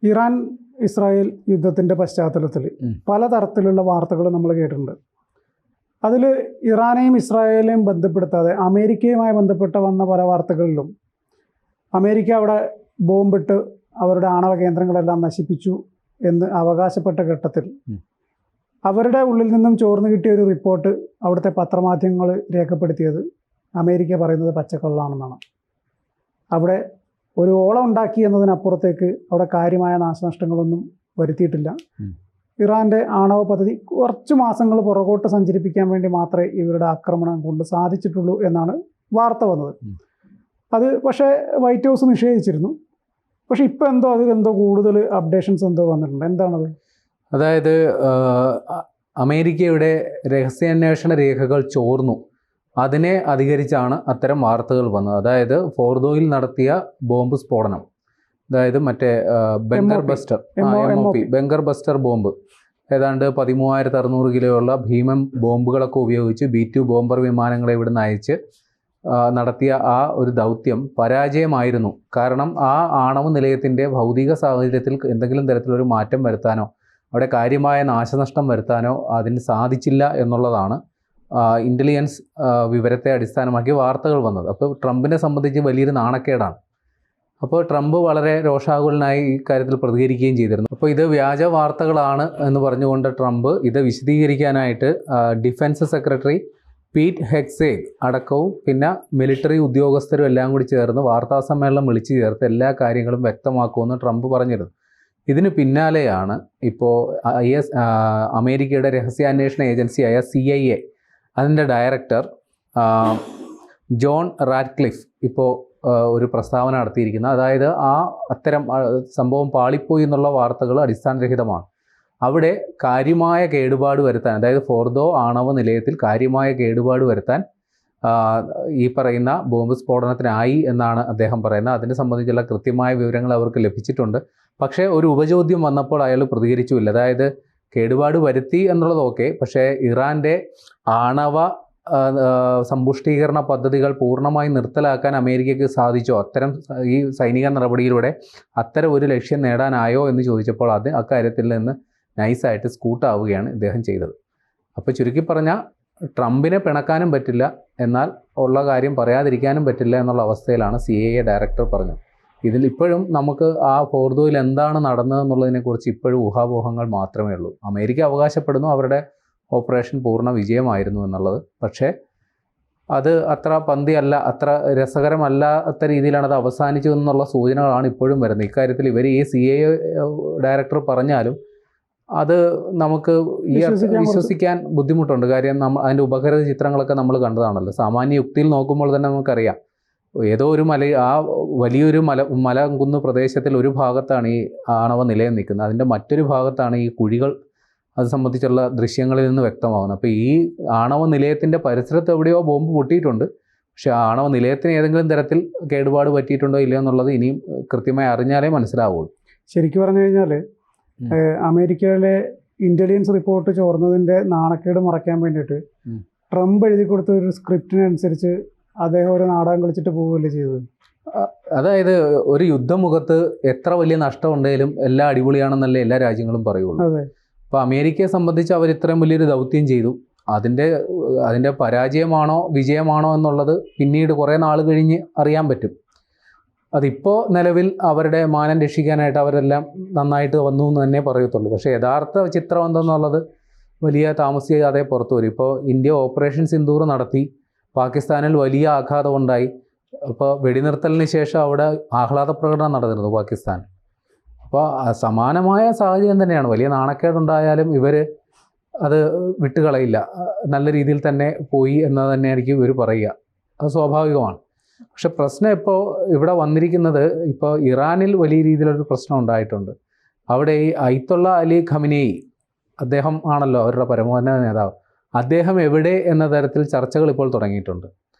Iran Israel യുദ്ധത്തിൻ്റെ പശ്ചാത്തലത്തിൽ പലതരത്തിലുള്ള വാർത്തകൾ നമ്മൾ കേട്ടിട്ടുണ്ട്. അതിൽ ഇറാനെയും ഇസ്രായേലിനെയും ബന്ധപ്പെടുത്താതെ അമേരിക്കയുമായി ബന്ധപ്പെട്ട് വന്ന പല വാർത്തകളിലും അമേരിക്ക അവിടെ ബോംബിട്ട് അവരുടെ ആണവ കേന്ദ്രങ്ങളെല്ലാം നശിപ്പിച്ചു എന്ന് അവകാശപ്പെട്ട ഘട്ടത്തിൽ അവരുടെ ഉള്ളിൽ നിന്നും ചോർന്നു കിട്ടിയ ഒരു റിപ്പോർട്ട് അവിടുത്തെ പത്രമാധ്യമങ്ങൾ രേഖപ്പെടുത്തിയത് അമേരിക്ക പറയുന്നത് പച്ചക്കള്ളാണെന്നാണ്. അവിടെ ഒരു ഓളം ഉണ്ടാക്കി എന്നതിനപ്പുറത്തേക്ക് അവിടെ കാര്യമായ നാശനഷ്ടങ്ങളൊന്നും വരുത്തിയിട്ടില്ല. ഇറാൻ്റെ ആണവ പദ്ധതി കുറച്ച് മാസങ്ങൾ പുറകോട്ട് സഞ്ചരിപ്പിക്കാൻ വേണ്ടി മാത്രമേ ഇവരുടെ ആക്രമണം കൊണ്ട് സാധിച്ചിട്ടുള്ളൂ എന്നാണ് വാർത്ത വന്നത്. അത് പക്ഷേ വൈറ്റ് ഹൗസ് നിഷേധിച്ചിരുന്നു. പക്ഷെ ഇപ്പോൾ അതിലെന്തോ കൂടുതൽ അപ്ഡേഷൻസ് വന്നിട്ടുണ്ട്. എന്താണത്? അതായത് അമേരിക്കയുടെ രഹസ്യാന്വേഷണ രേഖകൾ ചോർന്നു, അതിനെ അധികരിച്ചാണ് അത്തരം വാർത്തകൾ വന്നത്. അതായത് ഫോർദോയിൽ നടത്തിയ ബോംബ് സ്ഫോടനം, അതായത് മറ്റേ bunker buster MOP bunker buster bomb, ഏതാണ്ട് 13,600 കിലോയുള്ള ഭീമൻ ബോംബുകളൊക്കെ ഉപയോഗിച്ച് B-2 ബോംബർ വിമാനങ്ങളെ ഇവിടുന്ന് അയച്ച് നടത്തിയ ആ ഒരു ദൗത്യം പരാജയമായിരുന്നു. കാരണം ആ ആണവ നിലയത്തിൻ്റെ ഭൗതിക സാഹചര്യത്തിൽ എന്തെങ്കിലും തരത്തിലൊരു മാറ്റം വരുത്താനോ അവിടെ കാര്യമായ നാശനഷ്ടം വരുത്താനോ അതിന് സാധിച്ചില്ല എന്നുള്ളതാണ് ഇൻ്റലിജൻസ് വിവരത്തെ അടിസ്ഥാനമാക്കി വാർത്തകൾ വന്നത്. അപ്പോൾ ട്രംപിനെ സംബന്ധിച്ച് വലിയൊരു നാണക്കേടാണ്. അപ്പോൾ ട്രംപ് വളരെ രോഷാകുലനായി ഈ കാര്യത്തിൽ പ്രതികരിക്കുകയും ചെയ്തിരുന്നു. അപ്പോൾ ഇത് വ്യാജ വാർത്തകളാണ് എന്ന് പറഞ്ഞുകൊണ്ട് ട്രംപ് ഇത് വിശദീകരിക്കാനായിട്ട് ഡിഫൻസ് സെക്രട്ടറി പീറ്റ് ഹെഗ്സേഗ് അടക്കവും പിന്നെ മിലിറ്ററി ഉദ്യോഗസ്ഥരും എല്ലാം കൂടി ചേർന്ന് വാർത്താസമ്മേളനം വിളിച്ചു ചേർത്ത് എല്ലാ കാര്യങ്ങളും വ്യക്തമാക്കുമെന്ന് ട്രംപ് പറഞ്ഞിരുന്നു. ഇതിന് പിന്നാലെയാണ് ഇപ്പോൾ അമേരിക്കയുടെ രഹസ്യാന്വേഷണ ഏജൻസിയായ CIA അതിൻ്റെ ഡയറക്ടർ ജോൺ റാറ്റ്ക്ലിഫ് ഇപ്പോൾ ഒരു പ്രസ്താവന നടത്തിയിരിക്കുന്നത്. അതായത് അത്തരം സംഭവം പാളിപ്പോയി എന്നുള്ള വാർത്തകൾ അടിസ്ഥാനരഹിതമാണ്. അവിടെ കാര്യമായ കേടുപാട് വരുത്താൻ, അതായത് ഫോർദോ ആണവ നിലയത്തിൽ കാര്യമായ കേടുപാട് വരുത്താൻ ഈ പറയുന്ന ബോംബ് സ്ഫോടനത്തിനായി എന്നാണ് അദ്ദേഹം പറയുന്നത്. അതിനെ സംബന്ധിച്ചുള്ള കൃത്യമായ വിവരങ്ങൾ അവർക്ക് ലഭിച്ചിട്ടുണ്ട്. പക്ഷേ ഒരു ഉപചോദ്യം വന്നപ്പോൾ അയാൾ പ്രതികരിച്ചുമില്ല. അതായത് കേടുപാട് വരുത്തി എന്നുള്ളതൊക്കെ, പക്ഷേ ഇറാൻ്റെ ആണവ സമ്പുഷ്ടീകരണ പദ്ധതികൾ പൂർണ്ണമായി നിർത്തലാക്കാൻ അമേരിക്കയ്ക്ക് സാധിച്ചോ, അത്തരം ഈ സൈനിക നടപടിയിലൂടെ അത്തരം ഒരു ലക്ഷ്യം നേടാനായോ എന്ന് ചോദിച്ചപ്പോൾ അക്കാര്യത്തിൽ നിന്ന് നൈസായിട്ട് സ്കൂട്ടാവുകയാണ് ഇദ്ദേഹം ചെയ്തത്. അപ്പോൾ ചുരുക്കി പറഞ്ഞാൽ ട്രംപിനെ പിണക്കാനും പറ്റില്ല, എന്നാൽ ഉള്ള കാര്യം പറയാതിരിക്കാനും പറ്റില്ല എന്നുള്ള അവസ്ഥയിലാണ് CIA ഡയറക്ടർ പറഞ്ഞത്. ഇതിൽ ഇപ്പോഴും നമുക്ക് ആ ഫോർദോയിൽ എന്താണ് നടന്നതെന്നുള്ളതിനെക്കുറിച്ച് ഇപ്പോഴും ഊഹാപോഹങ്ങൾ മാത്രമേ ഉള്ളൂ. അമേരിക്ക അവകാശപ്പെടുന്നു അവരുടെ ഓപ്പറേഷൻ പൂർണ്ണ വിജയമായിരുന്നു എന്നുള്ളത്. പക്ഷേ അത് അത്ര പന്തിയല്ല, അത്ര രസകരമല്ലാത്ത രീതിയിലാണ് അത് അവസാനിച്ചതെന്നുള്ള സൂചനകളാണ് ഇപ്പോഴും വരുന്നത്. ഇക്കാര്യത്തിൽ ഇവർ ഈ CIA ഡയറക്ടർ പറഞ്ഞാലും അത് നമുക്ക് വിശ്വസിക്കാൻ ബുദ്ധിമുട്ടുണ്ട്. കാര്യം അതിൻ്റെ ഉപഗ്രഹ ചിത്രങ്ങളൊക്കെ നമ്മൾ കണ്ടതാണല്ലോ. സാമാന്യ യുക്തിയിൽ നോക്കുമ്പോൾ തന്നെ നമുക്കറിയാം, ഏതോ ഒരു വലിയൊരു മലകുന്ന് പ്രദേശത്തിൽ ഒരു ഭാഗത്താണ് ഈ ആണവ നിലയം നിൽക്കുന്നത്, അതിൻ്റെ മറ്റൊരു ഭാഗത്താണ് ഈ കുഴികൾ. അത് സംബന്ധിച്ചുള്ള ദൃശ്യങ്ങളിൽ നിന്ന് വ്യക്തമാകുന്നത്. അപ്പോൾ ഈ ആണവ നിലയത്തിൻ്റെ പരിസരത്ത് എവിടെയോ ബോംബ് പൊട്ടിയിട്ടുണ്ട്, പക്ഷേ ആണവ നിലയത്തിന് ഏതെങ്കിലും തരത്തിൽ കേടുപാട് പറ്റിയിട്ടുണ്ടോ ഇല്ലയോ എന്നുള്ളത് ഇനിയും കൃത്യമായി അറിഞ്ഞാലേ മനസ്സിലാവുള്ളൂ. ശരിക്കും പറഞ്ഞു കഴിഞ്ഞാൽ അമേരിക്കയിലെ ഇൻ്റലിജൻസ് റിപ്പോർട്ട് ചോർന്നതിൻ്റെ നാണക്കേട് മറയ്ക്കാൻ വേണ്ടിയിട്ട് ട്രംപ് എഴുതി കൊടുത്ത ഒരു സ്ക്രിപ്റ്റിനനുസരിച്ച് അദ്ദേഹം ഒരു നാടകം കളിച്ചിട്ട് പോവുകയല്ലേ ചെയ്തത്. അതായത് ഒരു യുദ്ധമുഖത്ത് എത്ര വലിയ നഷ്ടം ഉണ്ടെങ്കിലും എല്ലാം അടിപൊളിയാണെന്നല്ലേ എല്ലാ രാജ്യങ്ങളും പറയുള്ളൂ. അതെ. അപ്പോൾ അമേരിക്കയെ സംബന്ധിച്ച് അവർ ഇത്രയും വലിയൊരു ദൗത്യം ചെയ്തു. അതിൻ്റെ പരാജയമാണോ വിജയമാണോ എന്നുള്ളത് പിന്നീട് കുറേ നാൾ കഴിഞ്ഞ് അറിയാൻ പറ്റും. അതിപ്പോൾ നിലവിൽ അവരുടെ മാനം രക്ഷിക്കാനായിട്ട് അവരെല്ലാം നന്നായിട്ട് വന്നു എന്ന് തന്നെ പറയത്തുള്ളൂ. പക്ഷേ യഥാർത്ഥ ചിത്രം എന്തെന്നുള്ളത് വലിയ താമസിയാതെ പുറത്തു വരും. ഇപ്പോൾ ഇന്ത്യ ഓപ്പറേഷൻ സിന്ദൂർ നടത്തി, പാകിസ്ഥാനിൽ വലിയ ആഘാതമുണ്ടായി. അപ്പോൾ വെടിനിർത്തലിന് ശേഷം അവിടെ ആഹ്ലാദ പ്രകടനം നടന്നിരുന്നു പാകിസ്ഥാൻ. അപ്പോൾ സമാനമായ സാഹചര്യം തന്നെയാണ്. വലിയ നാണക്കേടുണ്ടായാലും ഇവർ അത് വിട്ടുകളയില്ല, നല്ല രീതിയിൽ തന്നെ പോയി എന്ന് തന്നെയായിരിക്കും ഇവർ പറയുക. അത് സ്വാഭാവികമാണ്. പക്ഷെ പ്രശ്നം ഇപ്പോൾ ഇവിടെ വന്നിരിക്കുന്നത്, ഇപ്പോൾ ഇറാനിൽ വലിയ രീതിയിലൊരു പ്രശ്നം ഉണ്ടായിട്ടുണ്ട്. അവിടെ ഈ അയത്തുള്ള അലി ഖമനേയി, അദ്ദേഹം ആണല്ലോ അവരുടെ പരമോന്നത നേതാവ്, അദ്ദേഹം എവിടെ എന്ന തരത്തിൽ ചർച്ചകൾ ഇപ്പോൾ തുടങ്ങിയിട്ടുണ്ട്.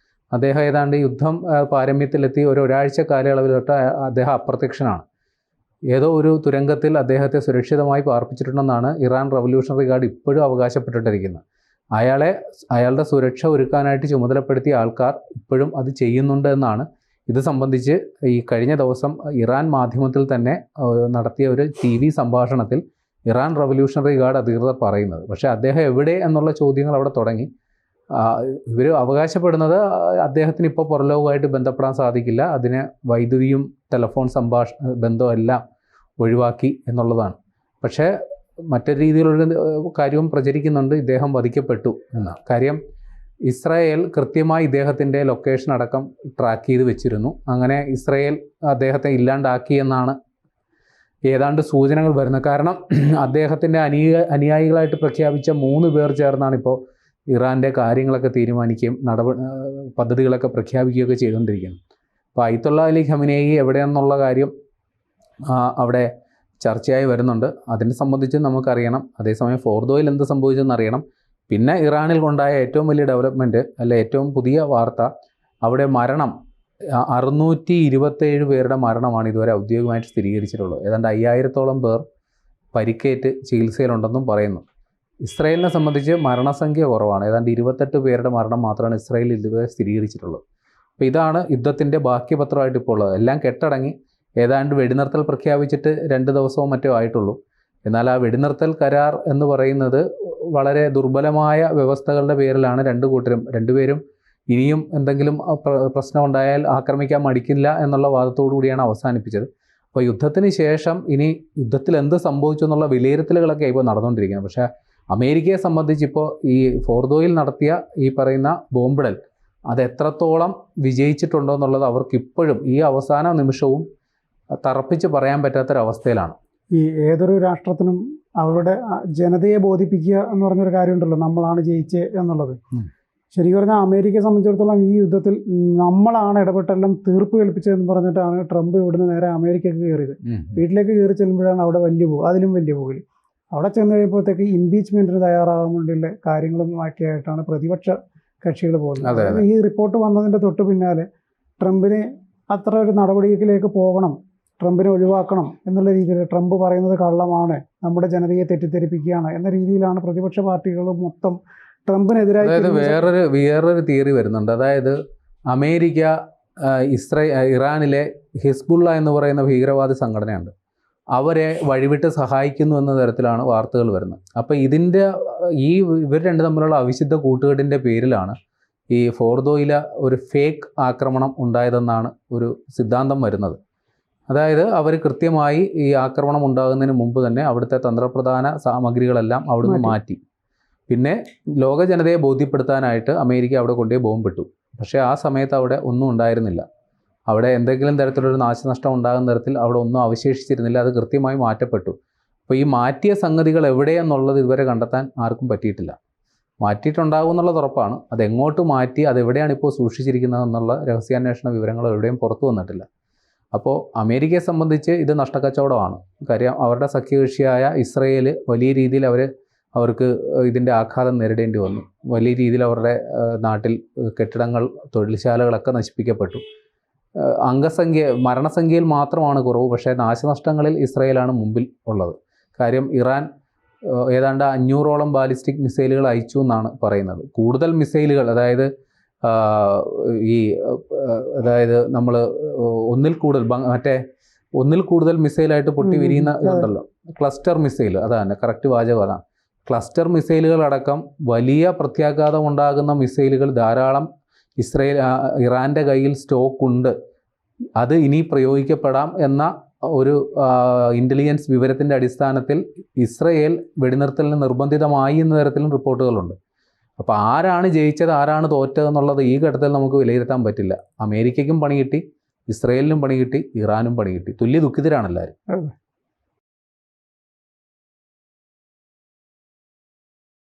അദ്ദേഹം ഏതാണ്ട് യുദ്ധം പാരമ്യത്തിലെത്തി ഒരാഴ്ച കാലയളവിലോട്ട് അദ്ദേഹം അപ്രത്യക്ഷനാണ്. ഏതോ ഒരു തുരങ്കത്തിൽ അദ്ദേഹത്തെ സുരക്ഷിതമായി പാർപ്പിച്ചിട്ടുണ്ടെന്നാണ് ഇറാൻ റവല്യൂഷണറി ഗാർഡ് ഇപ്പോഴും അവകാശപ്പെട്ടിട്ടിരിക്കുന്നത്. അയാളുടെ സുരക്ഷ ഒരുക്കാനായിട്ട് ചുമതലപ്പെടുത്തിയ ആൾക്കാർ ഇപ്പോഴും അത് ചെയ്യുന്നുണ്ട് എന്നാണ് ഇത് സംബന്ധിച്ച് ഈ കഴിഞ്ഞ ദിവസം ഇറാൻ മാധ്യമത്തിൽ തന്നെ നടത്തിയ ഒരു TV സംഭാഷണത്തിൽ ഇറാൻ റവല്യൂഷണറി ഗാർഡ് അധികൃതർ പറയുന്നത്. പക്ഷേ അദ്ദേഹം എവിടെ എന്നുള്ള ചോദ്യങ്ങൾ അവിടെ തുടങ്ങി. ഇവർ അവകാശപ്പെടുന്നത് അദ്ദേഹത്തിന് ഇപ്പോൾ പുറലോകമായിട്ട് ബന്ധപ്പെടാൻ സാധിക്കില്ല, അതിന് വൈദ്യുതിയും ടെലഫോൺ ബന്ധവും എല്ലാം ഒഴിവാക്കി എന്നുള്ളതാണ്. പക്ഷേ മറ്റൊരു രീതിയിലൊരു കാര്യവും പ്രചരിക്കുന്നുണ്ട്, ഇദ്ദേഹം വധിക്കപ്പെട്ടു എന്ന കാര്യം. ഇസ്രായേൽ കൃത്യമായി ഇദ്ദേഹത്തിൻ്റെ ലൊക്കേഷൻ അടക്കം ട്രാക്ക് ചെയ്ത് വെച്ചിരുന്നു. അങ്ങനെ ഇസ്രായേൽ അദ്ദേഹത്തെ ഇല്ലാണ്ടാക്കി എന്നാണ് ഏതാണ്ട് സൂചനകൾ വരുന്നത്. കാരണം അദ്ദേഹത്തിൻ്റെ അനുയായികളായിട്ട് പ്രഖ്യാപിച്ച 3 പേർ ചേർന്നാണ് ഇപ്പോൾ ഇറാൻ്റെ കാര്യങ്ങളൊക്കെ തീരുമാനിക്കുകയും പദ്ധതികളൊക്കെ പ്രഖ്യാപിക്കുകയൊക്കെ ചെയ്തുകൊണ്ടിരിക്കുന്നത്. അപ്പോൾ അയത്തുള്ള അലി ഖമനേയി എവിടെയെന്നുള്ള കാര്യം അവിടെ ചർച്ചയായി വരുന്നുണ്ട്. അതിനെ സംബന്ധിച്ച് നമുക്കറിയണം. അതേസമയം ഫോർദോയിൽ എന്ത് സംഭവിച്ചെന്നറിയണം. പിന്നെ ഇറാനിൽ കൊണ്ടായ ഏറ്റവും വലിയ ഡെവലപ്മെൻറ്റ് ഏറ്റവും പുതിയ വാർത്ത, അവിടെ മരണം 627 പേരുടെ മരണമാണ് ഇതുവരെ ഔദ്യോഗികമായിട്ട് സ്ഥിരീകരിച്ചിട്ടുള്ളത്. ഏതാണ്ട് 5000-ഓളം പേർ പരിക്കേറ്റ് ചികിത്സയിലുണ്ടെന്നും പറയുന്നു. ഇസ്രായേലിനെ സംബന്ധിച്ച് മരണസംഖ്യ കുറവാണ്. ഏതാണ്ട് 28 പേരുടെ മരണം മാത്രമാണ് ഇസ്രായേലിൽ ഇതുവരെ സ്ഥിരീകരിച്ചിട്ടുള്ളത്. അപ്പോൾ ഇതാണ് യുദ്ധത്തിൻ്റെ ബാക്കി പത്രമായിട്ട് ഇപ്പോൾ ഉള്ളത്. എല്ലാം കെട്ടടങ്ങി. ഏതാണ്ട് വെടിനിർത്തൽ പ്രഖ്യാപിച്ചിട്ട് 2 ദിവസവും മറ്റോ ആയിട്ടുള്ളൂ. എന്നാൽ ആ വെടിനിർത്തൽ കരാർ എന്ന് പറയുന്നത് വളരെ ദുർബലമായ വ്യവസ്ഥകളുടെ പേരിലാണ് രണ്ടുപേരും ഇനിയും എന്തെങ്കിലും പ്രശ്നമുണ്ടായാൽ ആക്രമിക്കാൻ മടിക്കില്ല എന്നുള്ള വാദത്തോടു കൂടിയാണ് അവസാനിപ്പിച്ചത്. അപ്പോൾ യുദ്ധത്തിന് ശേഷം ഇനി യുദ്ധത്തിൽ എന്ത് സംഭവിച്ചു എന്നുള്ള വിലയിരുത്തലുകളൊക്കെ ഇപ്പോൾ നടന്നുകൊണ്ടിരിക്കുന്നത്. പക്ഷേ അമേരിക്കയെ സംബന്ധിച്ചിപ്പോൾ ഈ ഫോർദോയിൽ നടത്തിയ ഈ പറയുന്ന ബോംബിടൽ അത് എത്രത്തോളം വിജയിച്ചിട്ടുണ്ടോ എന്നുള്ളത് അവർക്കിപ്പോഴും ഈ അവസാന നിമിഷവും തറപ്പിച്ച് പറയാൻ പറ്റാത്തൊരവസ്ഥയിലാണ്. ഈ ഏതൊരു രാഷ്ട്രത്തിനും അവരുടെ ജനതയെ ബോധിപ്പിക്കുക എന്ന് പറഞ്ഞൊരു കാര്യമുണ്ടല്ലോ, നമ്മളാണ് ജയിച്ചത് എന്നുള്ളത്. ശരിക്കും പറഞ്ഞാൽ അമേരിക്കയെ സംബന്ധിച്ചിടത്തോളം ഈ യുദ്ധത്തിൽ നമ്മളാണ് ഇടപെട്ടെല്ലാം തീർപ്പ് കൽപ്പിച്ചതെന്ന് പറഞ്ഞിട്ടാണ് ട്രംപ് ഇവിടുന്ന് നേരെ അമേരിക്കക്ക് കയറിയത്. വീട്ടിലേക്ക് കയറി ചെല്ലുമ്പോഴാണ് അവിടെ അതിലും വലിയ പോകൽ. അവിടെ ചെന്ന് കഴിയുമ്പോഴത്തേക്ക് ഇംപീച്ച്മെൻറ്റിന് തയ്യാറാകാൻ വേണ്ടിയുള്ള കാര്യങ്ങളും ഒക്കെയായിട്ടാണ് പ്രതിപക്ഷ കക്ഷികൾ പോകുന്നത്. ഈ റിപ്പോർട്ട് വന്നതിൻ്റെ തൊട്ട് പിന്നാലെ ട്രംപിന് അത്ര ഒരു നടപടിയിലേക്ക് പോകണം, ട്രംപിനെ ഒഴിവാക്കണം എന്നുള്ള രീതിയിൽ ട്രംപ് പറയുന്നത് കള്ളമാണ്, നമ്മുടെ ജനതയെ തെറ്റിദ്ധരിപ്പിക്കുകയാണ് എന്ന രീതിയിലാണ് പ്രതിപക്ഷ പാർട്ടികൾ മൊത്തം ട്രംപിനെതിരായി. അതായത് വേറൊരു തിയറി വരുന്നുണ്ട്. അതായത് അമേരിക്ക ഇറാനിലെ ഹിസ്ബുള്ള എന്ന് പറയുന്ന ഭീകരവാദി സംഘടനയുണ്ട്, അവരെ വഴിവിട്ട് സഹായിക്കുന്നു എന്ന തരത്തിലാണ് വാർത്തകൾ വരുന്നത്. അപ്പോൾ ഇവർ രണ്ടും തമ്മിലുള്ള അവിശുദ്ധ കൂട്ടുകെട്ടിൻ്റെ പേരിലാണ് ഈ ഫോർദോയിലെ ഒരു ഫേക്ക് ആക്രമണം ഉണ്ടായതെന്നാണ് ഒരു സിദ്ധാന്തം വരുന്നത്. അതായത് അവർ കൃത്യമായി ഈ ആക്രമണം ഉണ്ടാകുന്നതിന് മുമ്പ് തന്നെ അവിടുത്തെ തന്ത്രപ്രധാന സാമഗ്രികളെല്ലാം അവിടുന്ന് മാറ്റി. പിന്നെ ലോക ജനതയെ ബോധ്യപ്പെടുത്താനായിട്ട് അമേരിക്ക അവിടെ കൊണ്ടുപോയി ബോംബിട്ടു. പക്ഷേ ആ സമയത്ത് അവിടെ ഒന്നും ഉണ്ടായിരുന്നില്ല. അവിടെ എന്തെങ്കിലും തരത്തിലൊരു നാശനഷ്ടം ഉണ്ടാകുന്ന തരത്തിൽ അവിടെ ഒന്നും അവശേഷിച്ചിരുന്നില്ല. അത് കൃത്യമായി മാറ്റപ്പെട്ടു. അപ്പോൾ ഈ മാറ്റിയ സംഗതികൾ എവിടെയെന്നുള്ളത് ഇതുവരെ കണ്ടെത്താൻ ആർക്കും പറ്റിയിട്ടില്ല. മാറ്റിയിട്ടുണ്ടാകും എന്നുള്ളത് ഉറപ്പാണ്. അതെങ്ങോട്ട് മാറ്റി, അതെവിടെയാണ് ഇപ്പോൾ സൂക്ഷിച്ചിരിക്കുന്നത് എന്നുള്ള രഹസ്യാന്വേഷണ വിവരങ്ങൾ എവിടെയും പുറത്തു വന്നിട്ടില്ല. അപ്പോൾ അമേരിക്കയെ സംബന്ധിച്ച് ഇത് നഷ്ടക്കച്ചവടമാണ്. കാര്യം അവരുടെ സഖ്യകക്ഷിയായ ഇസ്രയേൽ വലിയ രീതിയിൽ അവർക്ക് ഇതിൻ്റെ ആഘാതം നേരിടേണ്ടി വന്നു. വലിയ രീതിയിൽ അവരുടെ നാട്ടിൽ കെട്ടിടങ്ങൾ, തൊഴിൽശാലകളൊക്കെ നശിപ്പിക്കപ്പെട്ടു. മരണസംഖ്യയിൽ മാത്രമാണ് കുറവ്, പക്ഷേ നാശനഷ്ടങ്ങളിൽ ഇസ്രയേലാണ് മുമ്പിൽ ഉള്ളത്. കാര്യം ഇറാൻ ഏതാണ്ട് 500ഓളം ബാലിസ്റ്റിക് മിസൈലുകൾ അയച്ചു എന്നാണ് പറയുന്നത്. കൂടുതൽ മിസൈലുകൾ, അതായത് നമ്മൾ ഒന്നിൽ കൂടുതൽ മിസൈലായിട്ട് പൊട്ടി വിരിയുന്ന ഇതുണ്ടല്ലോ, ക്ലസ്റ്റർ മിസൈൽ, അതാണ് കറക്റ്റ് വാചകം. അതാണ് ക്ലസ്റ്റർ മിസൈലുകളടക്കം വലിയ പ്രത്യാഘാതം ഉണ്ടാകുന്ന മിസൈലുകൾ ധാരാളം ഇറാൻ്റെ കയ്യിൽ സ്റ്റോക്കുണ്ട്. അത് ഇനി പ്രയോഗിക്കപ്പെടാം എന്ന ഒരു ഇൻ്റലിജൻസ് വിവരത്തിൻ്റെ അടിസ്ഥാനത്തിൽ ഇസ്രയേൽ വെടിനിർത്തലിന് നിർബന്ധിതമായി എന്ന തരത്തിലും റിപ്പോർട്ടുകളുണ്ട്. അപ്പോൾ ആരാണ് ജയിച്ചത്, ആരാണ് തോറ്റതെന്നുള്ളത് ഈ ഘട്ടത്തിൽ നമുക്ക് വിലയിരുത്താൻ പറ്റില്ല. അമേരിക്കയ്ക്കും പണി കിട്ടി, ഇസ്രയേലിനും പണി കിട്ടി, ഇറാനും പണി കിട്ടി. തുല്യ ദുഃഖിതരാണ് എല്ലാവരും.